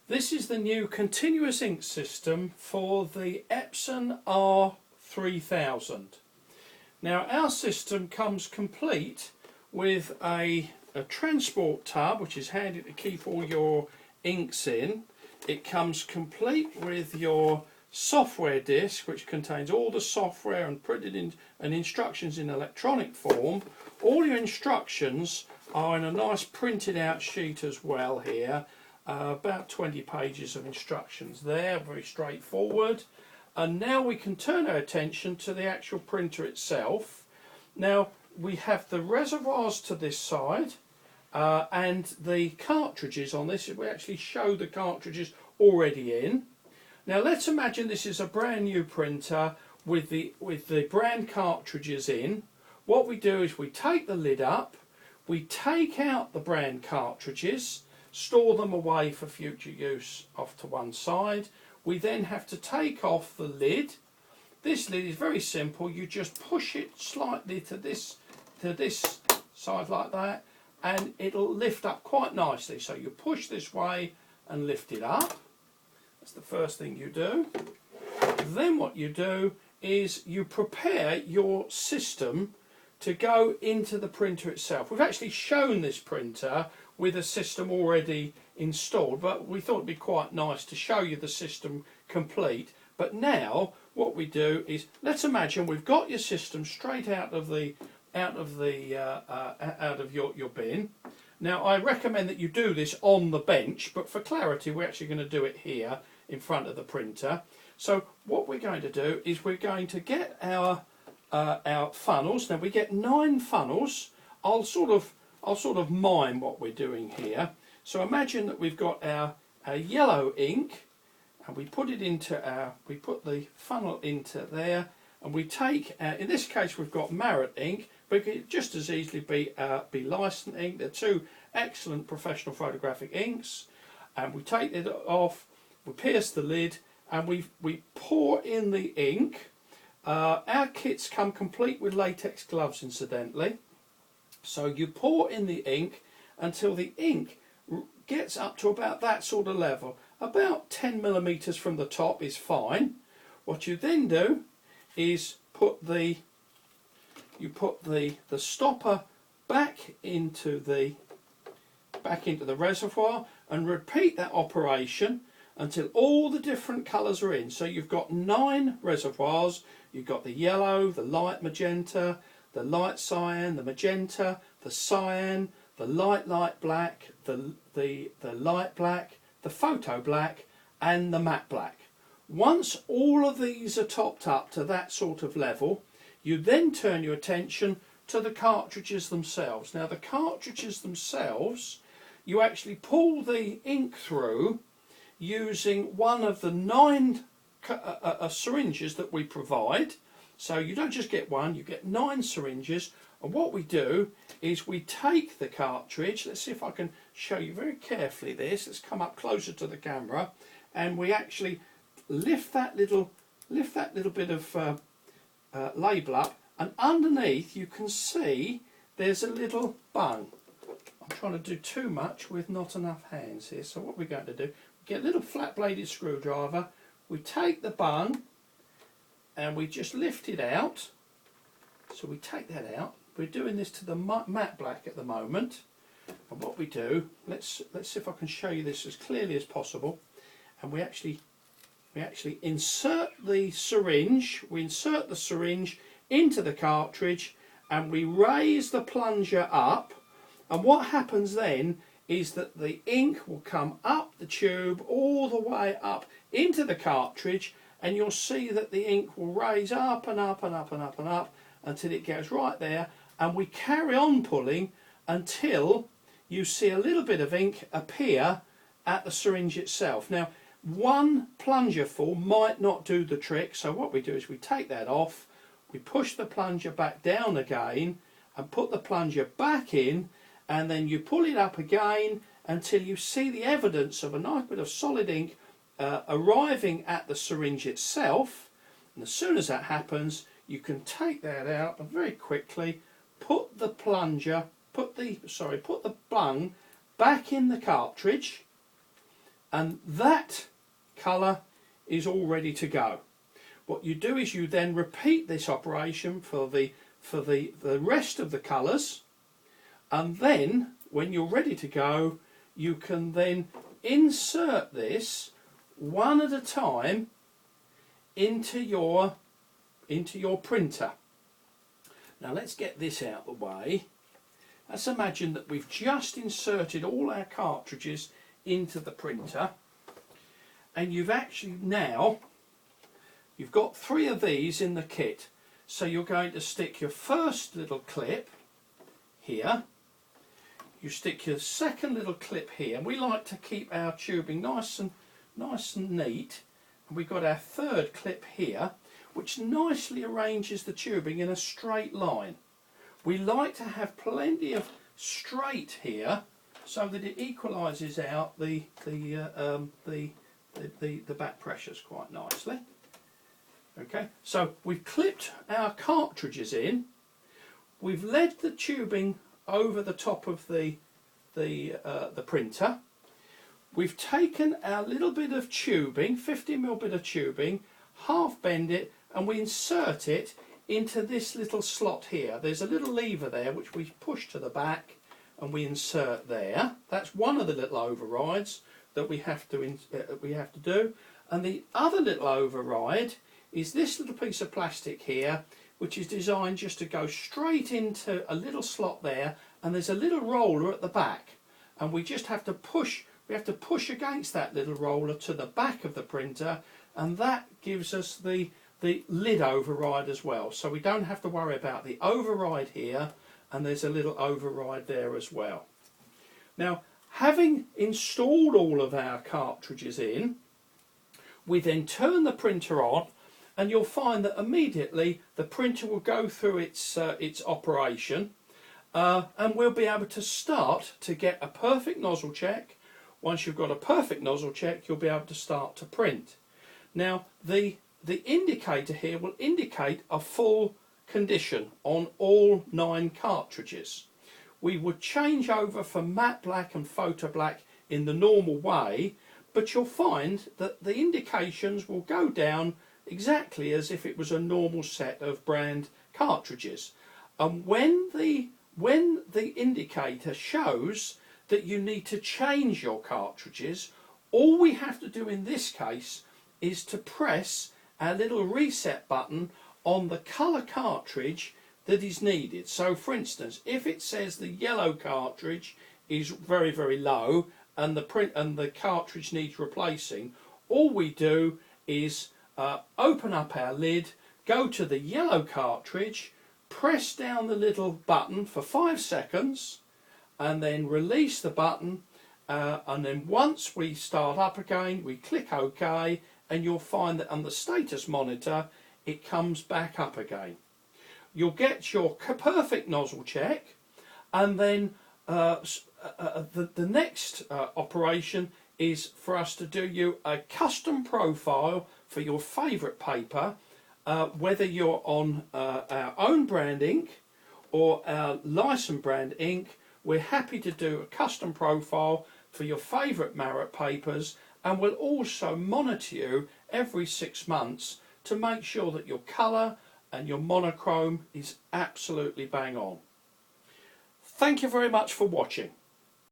This is the new continuous ink system for the Epson R3000. Now our system comes complete with a transport tub which is handy to keep all your inks in. It comes complete with your software disk which contains all the software and printed in and instructions in electronic form. All your instructions are in a nice printed out sheet as well here. About 20 pages of instructions there, very straightforward. And now we can turn our attention to the actual printer itself. Now we have the reservoirs to this side and the cartridges on this. We actually show the cartridges already in. Now let's imagine this is a brand new printer with the brand cartridges in. What we do is we take the lid up, we take out the brand cartridges, store them away for future use off to one side. We then have to take off the lid. This lid is very simple. You just push it slightly to this side like that and it'll lift up quite nicely. So you push this way and lift it up. That's the first thing you do. Then what you do is you prepare your system to go into the printer itself. We've actually shown this printer with a system already installed, but we thought it'd be quite nice to show you the system complete. But now what we do is, let's imagine we've got your system straight out of your bin. Now I recommend that you do this on the bench, but for clarity we're actually going to do it here in front of the printer. So what we're going to do is we're going to get our funnels. Now we get 9 funnels. I'll sort of mime what we're doing here. So imagine that we've got our yellow ink, and we put the funnel into there, and we take in this case we've got Marrot ink, but it could just as easily be Lysant ink. They're two excellent professional photographic inks, and we take it off, we pierce the lid, and we pour in the ink. Our kits come complete with latex gloves, incidentally. So you pour in the ink until the ink gets up to about that sort of level. About 10 millimeters from the top is fine. What you then do is put the stopper back into the reservoir and repeat that operation until all the different colours are in. So you've got 9 reservoirs. You've got the yellow, the light magenta, the light cyan, the magenta, the cyan, the light black, the light black, the photo black and the matte black. Once all of these are topped up to that sort of level, you then turn your attention to the cartridges themselves. Now the cartridges themselves, you actually pull the ink through using one of the 9 syringes that we provide. So you don't just get one, you get 9 syringes. And what we do is we take the cartridge. Let's see if I can show you very carefully this. Let's come up closer to the camera, and we actually lift that little bit of label up, and underneath you can see there's a little bung. I'm trying to do too much with not enough hands here. So what we're going to do, get a little flat bladed screwdriver, we take the bung and we just lift it out. So we take that out. We're doing this to the matte black at the moment, and what we do, let's see if I can show you this as clearly as possible. And we actually insert the syringe. We insert the syringe into the cartridge, and we raise the plunger up. And what happens then is that the ink will come up the tube all the way up into the cartridge, and you'll see that the ink will raise up and up and up and up and up until it goes right there, and we carry on pulling until you see a little bit of ink appear at the syringe itself. Now one plunger full might not do the trick, so what we do is we take that off, we push the plunger back down again and put the plunger back in, and then you pull it up again until you see the evidence of a nice bit of solid ink arriving at the syringe itself. And as soon as that happens, you can take that out and very quickly put the bung back in the cartridge, and that colour is all ready to go. What you do is you then repeat this operation for the rest of the colours, and then when you're ready to go, you can then insert this one at a time into your printer. Now let's get this out of the way. Let's imagine that we've just inserted all our cartridges into the printer, and you've actually now you've got 3 of these in the kit. So you're going to stick your first little clip here, you stick your second little clip here, and we like to keep our tubing nice and neat, and we've got our third clip here which nicely arranges the tubing in a straight line. We like to have plenty of straight here so that it equalises out the back pressures quite nicely. Okay, so we've clipped our cartridges in, we've led the tubing over the top of the printer, we've taken our little bit of tubing, 50mm bit of tubing, half bend it, and we insert it into this little slot here. There's a little lever there which we push to the back and we insert there. That's one of the little overrides that we have to do. And the other little override is this little piece of plastic here, which is designed just to go straight into a little slot there, and there's a little roller at the back, and we just have to push. We have to push against that little roller to the back of the printer, and that gives us the lid override as well. So we don't have to worry about the override here, and there's a little override there as well. Now, having installed all of our cartridges in, we then turn the printer on, and you'll find that immediately the printer will go through its operation, and we'll be able to start to get a perfect nozzle check. Once you've got a perfect nozzle check, you'll be able to start to print. Now, the indicator here will indicate a full condition on all 9 cartridges. We would change over from matte black and photo black in the normal way, but you'll find that the indications will go down exactly as if it was a normal set of brand cartridges. And when the indicator shows that you need to change your cartridges, all we have to do in this case is to press our little reset button on the colour cartridge that is needed. So for instance, if it says the yellow cartridge is very, very low and the cartridge needs replacing, all we do is open up our lid, go to the yellow cartridge, press down the little button for 5 seconds, and then release the button, and then once we start up again, we click OK, and you'll find that on the status monitor it comes back up again. You'll get your perfect nozzle check, and then the next operation is for us to do you a custom profile for your favourite paper, whether you're on our own brand ink or our licensed brand ink. We're happy to do a custom profile for your favourite Marrott papers, and we'll also monitor you every 6 months to make sure that your colour and your monochrome is absolutely bang on. Thank you very much for watching.